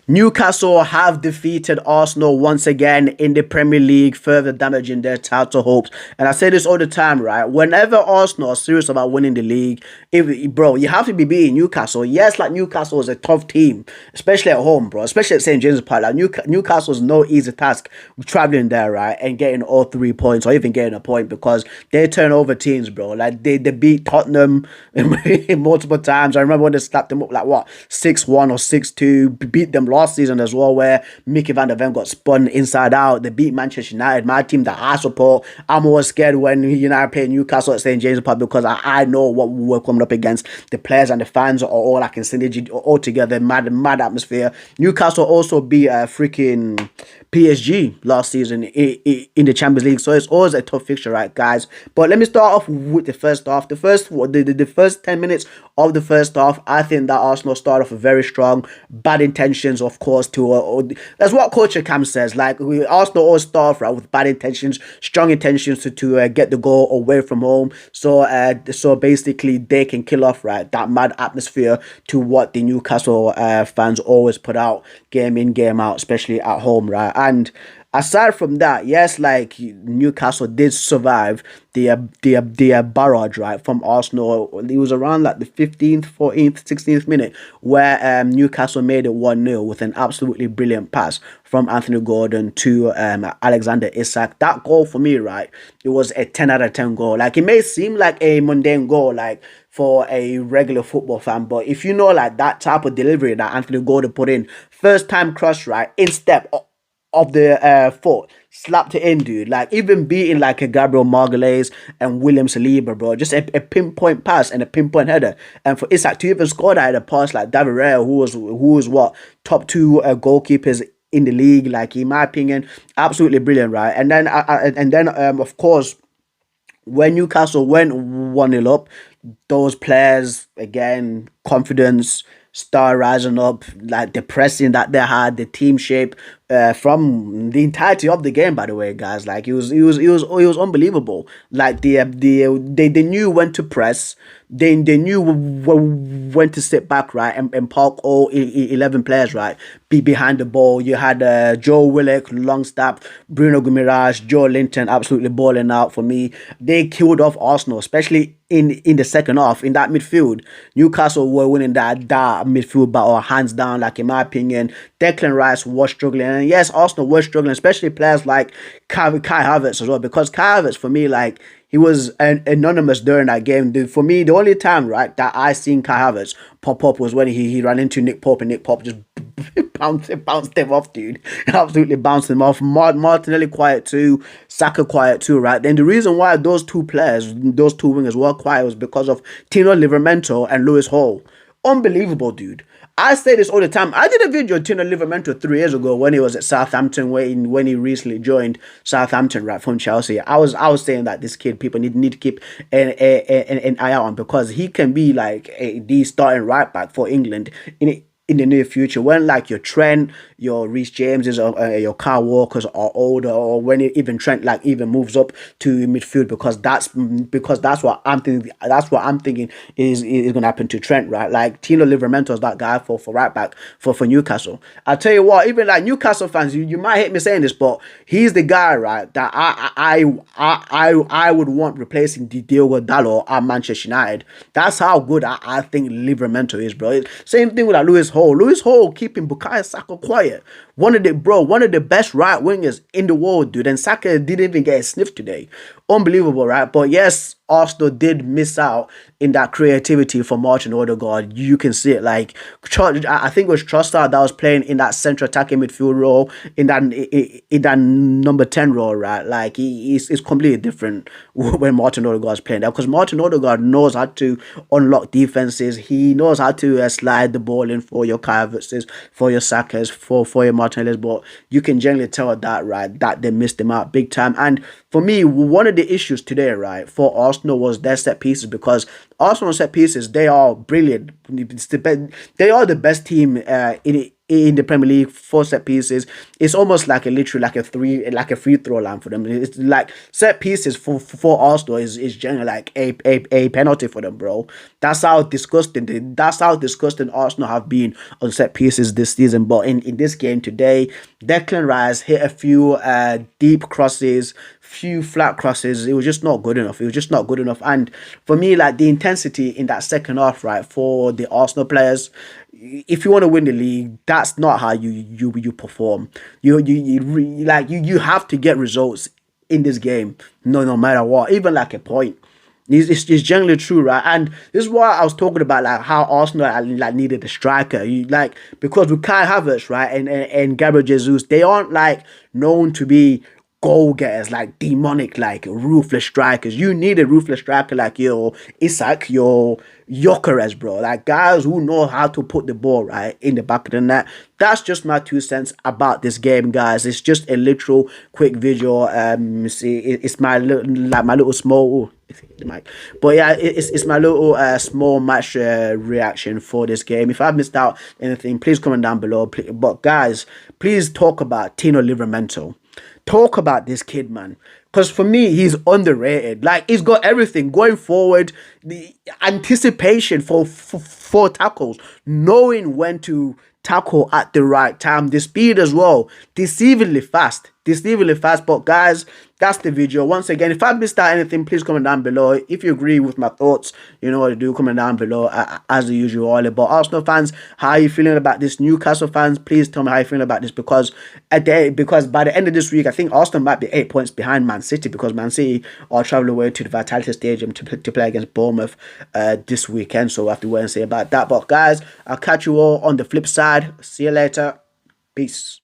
Newcastle have defeated Arsenal once again in the Premier League, further damaging their title hopes. And I say this all the time, right? Whenever Arsenal are serious about winning the league, bro, you have to be beating Newcastle. Yes, like Newcastle is a tough team, especially at home, bro. Especially at St. James's Park. Like Newcastle is no easy task traveling there, right, and getting all 3 points or even getting a point because they turn over teams, bro. Like they beat Tottenham multiple times. I remember when they slapped them up like what 6-1 or 6-2. Beat them last season as well, where Mickey Van der Ven got spun inside out. They beat Manchester United, my team that I support. I'm always scared when United play Newcastle at St. James's Park because I know what we're coming up against. The players and the fans are all like in synergy all together. Mad atmosphere. Newcastle also beat freaking PSG last season in the Champions League, so it's always a tough fixture, right, guys? But let me start off with the first half. The first 10 minutes of the first half, I think that Arsenal started off very strong. Bad intentions, of course. That's what Coach Cam says. Like Arsenal always start off right with bad intentions, strong intentions to get the goal away from home. So basically they can kill off right that mad atmosphere to what the Newcastle fans always put out game in game out, especially at home, right? And aside from that, yes, like Newcastle did survive the barrage, right, from Arsenal. It was around like the 15th, 14th, 16th minute where Newcastle made it 1-0 with an absolutely brilliant pass from Anthony Gordon to Alexander Isak. That goal for me, right, it was a 10 out of 10 goal. Like it may seem like a mundane goal, like for a regular football fan, but if you know like that type of delivery that Anthony Gordon put in, first time cross, right, in step of the foot, slapped it in, dude. Like even beating like a Gabriel Margalhaes and William Saliba, bro. Just a pinpoint pass and a pinpoint header. And for Isak to even score that at a pass like David Raya, who was what top two goalkeepers in the league, like in my opinion, absolutely brilliant, right? And then of course, when Newcastle went 1-0 up, those players again, confidence start rising up, like the pressing that they had, the team shape from the entirety of the game. By the way, guys, like it was unbelievable. Like they knew when to press, they knew when to sit back, right, and park all 11 players, right, be behind the ball. You had Joe Willock, Longstaff, Bruno Guimaraes, Joe Linton, absolutely balling out for me. They killed off Arsenal, especially in the second half, in that midfield. Newcastle were winning that midfield battle hands down. Like in my opinion, Declan Rice was struggling, and yes, Arsenal was struggling, especially players like Kai Havertz as well, because Kai Havertz for me, like he was anonymous during that game. For me, the only time, right, that I seen Kai Havertz pop up was when he ran into Nick Pope, and Nick Pope just bounced him off, dude. Absolutely bounced him off. Martinelli quiet too, Saka quiet too, right? Then the reason why those two wingers were quiet was because of Tino Livramento and Lewis Hall. Unbelievable, dude. I say this all the time. I did a video on Tino Livramento 3 years ago when he was at Southampton, when he recently joined Southampton, right, from Chelsea. I was saying that this kid, people need to keep an eye out on, because he can be like the starting right back for England in the near future, when like your Trent, your Reece Jameses, or your Kyle Walkers are older, or when even Trent like even moves up to midfield, because that's what I'm thinking. That's what I'm thinking is gonna happen to Trent, right? Like Tino Livramento is that guy for right back for Newcastle. I tell you what, even like Newcastle fans, you might hate me saying this, but he's the guy, right, that I would want replacing Diogo Dalot at Manchester United. That's how good I think Livramento is, bro. Same thing with like Lewis Hall. Lewis Hall keeping Bukayo Saka quiet. One of the best right wingers in the world, dude. And Saka didn't even get a sniff today. Unbelievable, right? But yes, Arsenal did miss out in that creativity for Martin Odegaard. You can see it. Like I think it was Trossard that was playing in that central attacking midfield role, in that number 10 role, right? Like it's completely different when Martin Odegaard is playing there, because Martin Odegaard knows how to unlock defenses. He knows how to slide the ball in for your Kai Havertz's, for your Sakas, for your Martinelli's. But you can generally tell that, right, that they missed him out big time. And for me, one of the issues today, right, for Arsenal was their set pieces, because Arsenal set pieces, they are brilliant. They are the best team in the Premier League for set pieces. It's almost like a free throw line for them. It's like set pieces for Arsenal is generally like a penalty for them, bro. That's how disgusting Arsenal have been on set pieces this season. But in this game today, Declan Rice hit a few deep crosses, few flat crosses. It was just not good enough. It was just not good enough. And for me, like the intensity in that second half, right, for the Arsenal players, if you want to win the league, that's not how you perform. You have to get results in this game, no matter what, even like a point. It's generally true, right? And this is why I was talking about like how Arsenal like needed a striker. Because with Kai Havertz, right, and Gabriel Jesus, they aren't like known to be goal getters, like demonic, like ruthless strikers. You need a ruthless striker like your Isak, your Gyökeres, bro. Like guys who know how to put the ball right in the back of the net. That's just my 2 cents about this game, guys. It's just a literal quick video. See, it's my little small. The mic. But yeah, it's my little small match reaction for this game. If I've missed out anything, please comment down below. But guys, please talk about Tino Livramento. Talk about this kid, man. Because for me, he's underrated. Like, he's got everything going forward. The anticipation for tackles. Knowing when to tackle at the right time. The speed as well. Deceivingly fast. But guys, that's the video. Once again, if I missed out anything, please comment down below. If you agree with my thoughts, you know what to do. Comment down below as usual. But Arsenal fans, how are you feeling about this? Newcastle fans, please tell me how you feeling about this. Because by the end of this week, I think Arsenal might be 8 points behind Man City, because Man City are traveling away to the Vitality Stadium to play against Bournemouth this weekend. So we'll have to wait and see about that. But guys, I'll catch you all on the flip side. See you later. Peace.